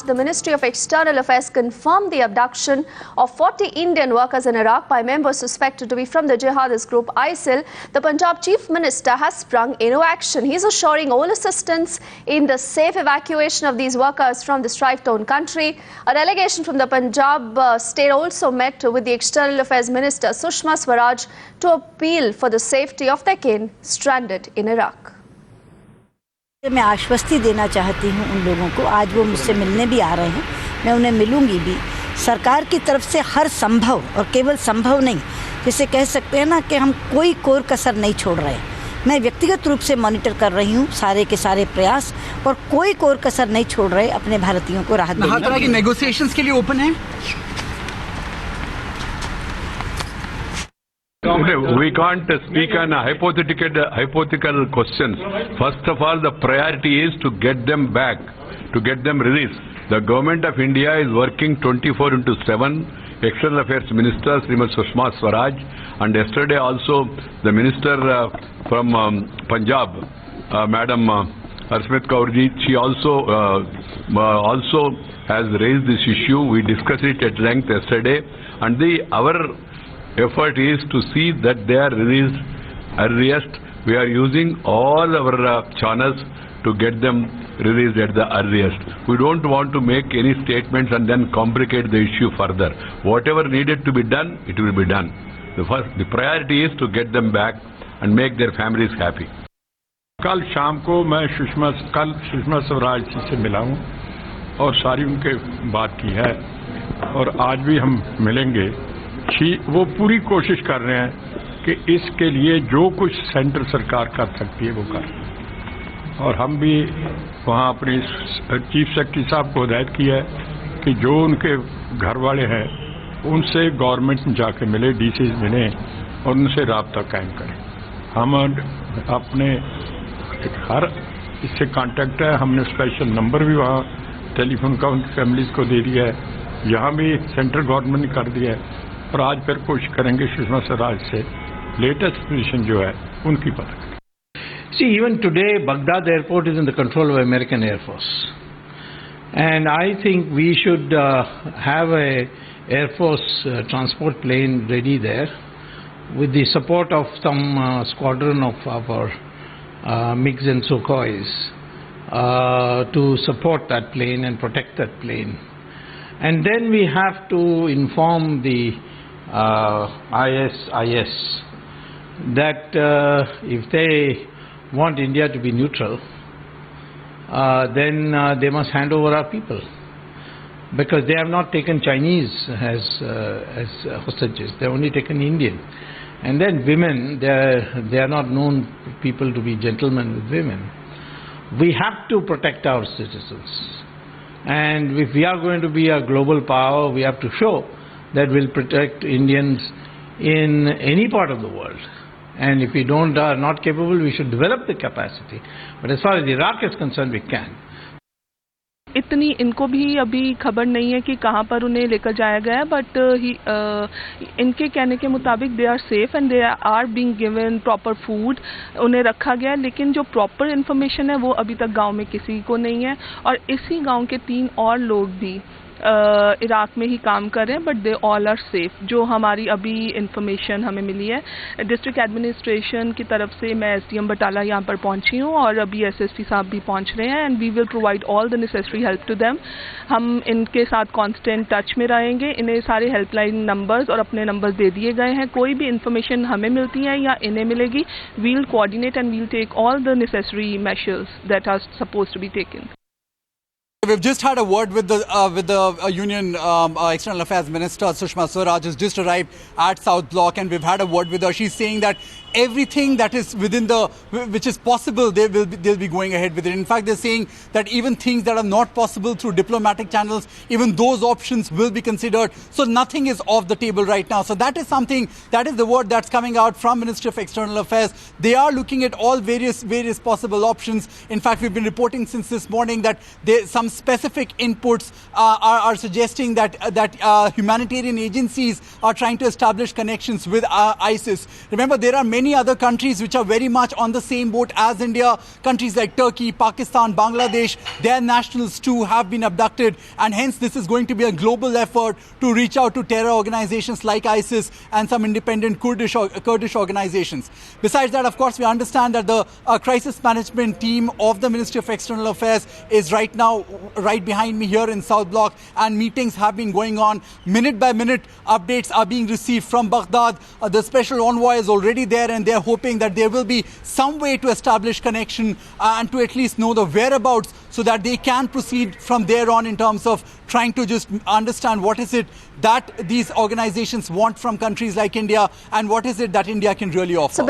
after the Ministry of External Affairs confirmed the abduction of 40 Indian workers in Iraq by members suspected to be from the jihadist group ISIL. The Punjab Chief Minister has sprung into action. He is assuring all assistance in the safe evacuation of these workers from the strife-torn country. A delegation from the Punjab state also met with the External Affairs Minister Sushma Swaraj to appeal for the safety of their kin stranded in Iraq. मैं आश्वस्ति देना चाहती हूं उन लोगों को। आज वो मुझसे मिलने भी आ रहे हैं, मैं उन्हें मिलूंगी भी। सरकार की तरफ से हर संभव, और केवल संभव नहीं, जिसे कह सकते हैं ना कि हम कोई कोर कसर नहीं छोड़ रहे। मैं व्यक्तिगत रूप से मॉनिटर कर रही हूं सारे के सारे प्रयास, और कोई कोर कसर नहीं छोड़ रहे अपने भारतीयों को राहत देने। हर तरह की नेगोशिएशंस के लिए ओपन है। We can't speak on hypothetical questions. First of all, the priority is to get them back, to get them released. The government of India is working 24/7. External Affairs Minister Srimati Sushma Swaraj, and yesterday also the Minister from Punjab, Madam Harsimrat Kaur ji, she also has raised this issue. We discussed it at length yesterday, and our effort is to see that they are released earliest. We are using all our channels to get them released at the earliest. We don't want to make any statements and then complicate the issue further. Whatever needed to be done, it will be done. The priority is to get them back and make their families happy. कल शाम को मैं सुषमा स्वराज जी से मिला हूँ और सारी उनके बात की है, और आज भी हम मिलेंगे। वो पूरी कोशिश कर रहे हैं कि इसके लिए जो कुछ सेंट्रल सरकार कर सकती है वो कर, और हम भी वहाँ अपने चीफ सेक्रेटरी साहब को हिदायत की है कि जो उनके घर वाले हैं उनसे गवर्नमेंट में जाके मिले, डीसी मिले और उनसे राब्ता कायम करें। हम अपने हर इससे कांटेक्ट है, हमने स्पेशल नंबर भी वहाँ टेलीफोन का उनकी फैमिलीज को दे दिया है, यहाँ भी सेंट्रल गवर्नमेंट ने कर दिया है, और आज फिर कोशिश करेंगे सुषमा स्वराज से लेटेस्ट पोजीशन जो है उनकी पता करें। See, even today, Baghdad airport is in the control of American Air Force, and I think we should have a Air Force transport plane ready there, with the support of some squadron of our MiGs and Sukhois to support that plane and protect that plane. And then we have to inform the ISIS that if they want India to be neutral, then they must hand over our people, because they have not taken Chinese as hostages. They have only taken Indian. And then women, they are not known people to be gentlemen with women. We have to protect our citizens. And if we are going to be a global power, we have to show that we'll protect Indians in any part of the world. And if we are not capable, we should develop the capacity. But as far as Iraq is concerned, we can. इतनी इनको भी अभी खबर नहीं है कि कहाँ पर उन्हें लेकर जाया गया है, बट इनके कहने के मुताबिक they are safe and they are being given proper food, उन्हें रखा गया है। लेकिन जो प्रॉपर इन्फॉर्मेशन है वो अभी तक गांव में किसी को नहीं है, और इसी गांव के 3 और लोग भी इराक में ही काम कर रहे हैं, but they all are safe. जो हमारी अभी इंफॉर्मेशन हमें मिली है डिस्ट्रिक्ट एडमिनिस्ट्रेशन की तरफ से, मैं SDM बटाला यहाँ पर पहुँची हूँ, और अभी SSP साहब भी पहुँच रहे हैं, and we will provide all the necessary help to them. हम इनके साथ कांस्टेंट टच में रहेंगे। इन्हें सारे हेल्पलाइन नंबर्स और अपने नंबर्स दे दिए गए हैं। कोई भी इंफॉर्मेशन हमें मिलती है या इन्हें मिलेगी, we'll coordinate and we'll take all the necessary measures that are supposed to be taken. We've just had a word with the Union External Affairs Minister Sushma Swaraj, has just arrived at South Block, and we've had a word with her. She's saying that everything that is within which is possible, they'll be going ahead with it. In fact, they're saying that even things that are not possible through diplomatic channels, even those options will be considered. So nothing is off the table right now. So that is something, that is the word that's coming out from Ministry of External Affairs. They are looking at all various possible options. In fact, we've been reporting since this morning that some specific inputs are suggesting that humanitarian agencies are trying to establish connections with ISIS. Remember, there are many many other countries which are very much on the same boat as India. Countries like Turkey, Pakistan, Bangladesh, their nationals too have been abducted, and hence this is going to be a global effort to reach out to terror organizations like ISIS and some independent Kurdish organizations. Besides that, of course, we understand that the crisis management team of the Ministry of External Affairs is right now right behind me here in South Block, and meetings have been going on. Minute by minute, updates are being received from Baghdad. The special envoy is already there, and they're hoping that there will be some way to establish connection and to at least know the whereabouts so that they can proceed from there on in terms of trying to just understand what is it that these organizations want from countries like India and what is it that India can really offer.